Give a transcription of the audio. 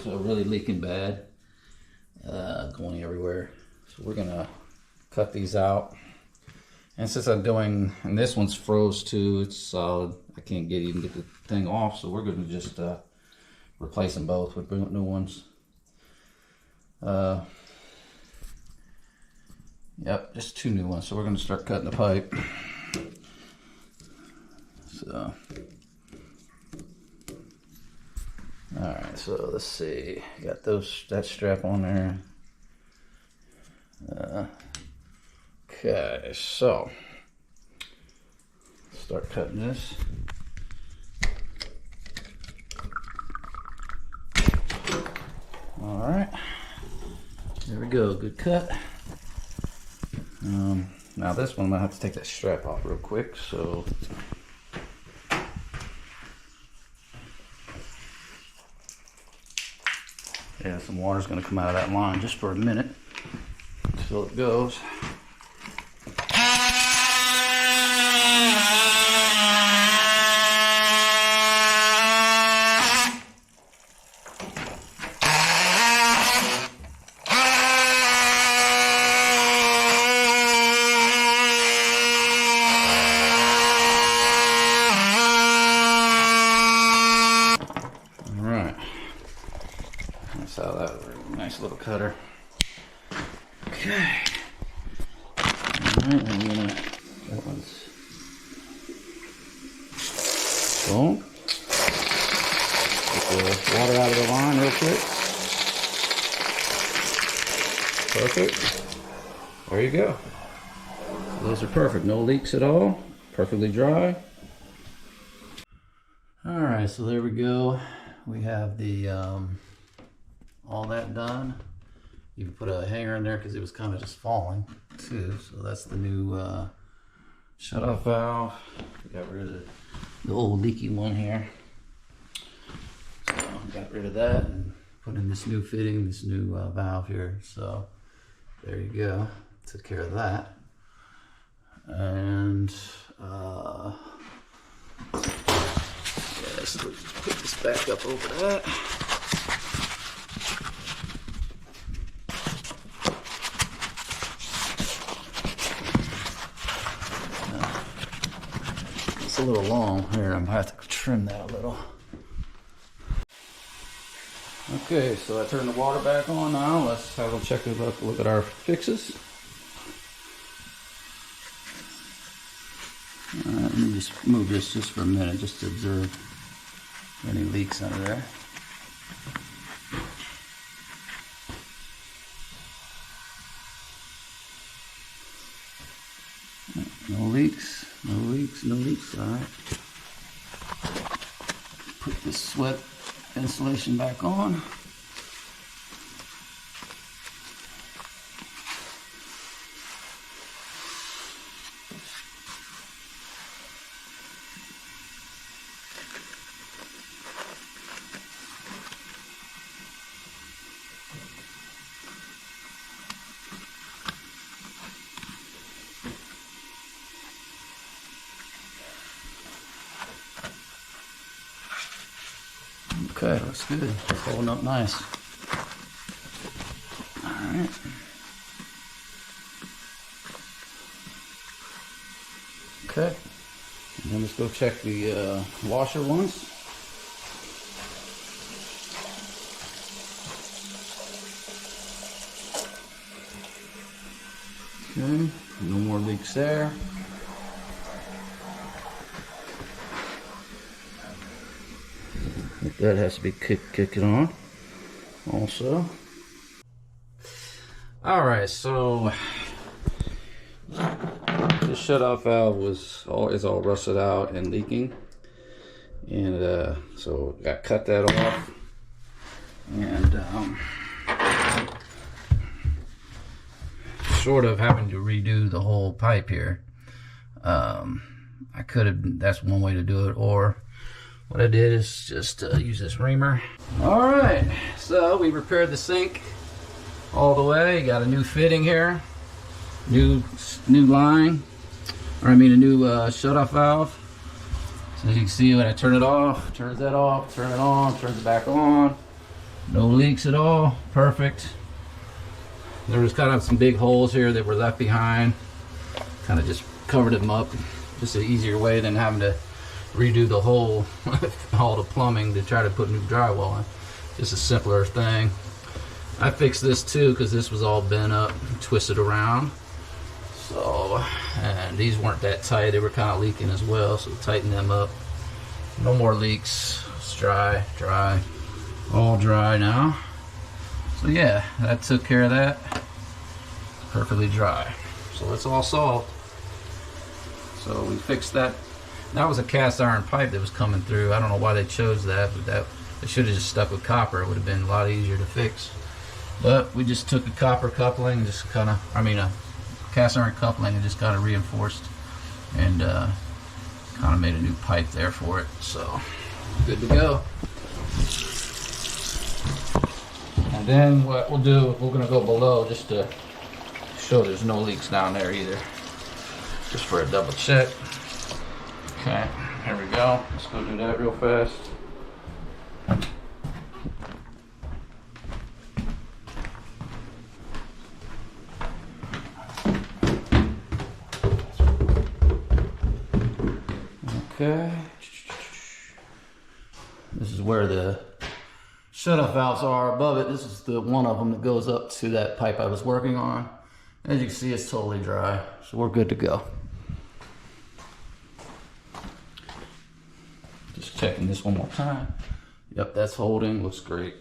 was really leaking bad, going everywhere. So we're gonna cut these out. And since and this one's froze too, it's solid. I can't even get the thing off, so we're gonna just replace them both with new ones. Yep, just 2 new ones. So we're gonna start cutting the pipe. So, all right. So let's see. Got that strap on there. Okay, so start cutting this. All right, there we go. Good cut. Now this one I'm gonna have to take that strap off real quick. So yeah, some water's gonna come out of that line just for a minute until it goes. Nice little cutter. Okay. Alright, I'm gonna, that one's boom. Get the water out of the line real quick. Perfect. There you go. Those are perfect. No leaks at all. Perfectly dry. Alright, so there we go. We have the all that done. You can put a hanger in there because it was kind of just falling too. So that's the new shut-off valve. We got rid of the old leaky one here. So got rid of that and put in this new fitting, this new valve here. So there you go. Took care of that. And yeah, so let's put this back up over that. A little long here. I'm gonna have to trim that a little. Okay, so I turned the water back on now. Let's have a check look at our fixes. Let me just move this just for a minute just to observe any leaks under there. No leaks, no leaks, no leaks. All right. Put this sweat insulation back on. Okay, looks good. It's holding up nice. All right. Okay. And then let's go check the washer ones. Okay, no more leaks there. That has to be kicking on also. All right, so the shut-off valve is all rusted out and leaking, and so I cut that off, and short of having to redo the whole pipe here. I could have. That's one way to do it, or what I did is just use this reamer. All right, so we repaired the sink all the way. Got a new fitting here, new line, or I mean a new shut-off valve. So as you can see, when I turn it off, turns that off, turn it on, turns it back on. No leaks at all, perfect. There was kind of some big holes here that were left behind. Kind of just covered them up. Just an easier way than having to redo the whole, all the plumbing to try to put new drywall in. Just a simpler thing. I fixed this too because this was all bent up, twisted around. So, and these weren't that tight. They were kind of leaking as well, so tighten them up. No more leaks. It's dry, dry, all dry now. So yeah, that took care of that. Perfectly dry. So it's all solved. So we fixed that. That was a cast iron pipe that was coming through. I don't know why they chose that, but they should have just stuck with copper. It would have been a lot easier to fix. But we just took a copper coupling and just kind of, a cast iron coupling and just kind of reinforced and kind of made a new pipe there for it. So good to go. And then what we'll do, we're going to go below just to show there's no leaks down there either. Just for a double check. Okay, here we go. Let's go do that real fast. Okay. This is where the shut-off valves are above it. This is the one of them that goes up to that pipe I was working on. As you can see, it's totally dry, so we're good to go. Just checking this one more time. Yep, that's holding, looks great.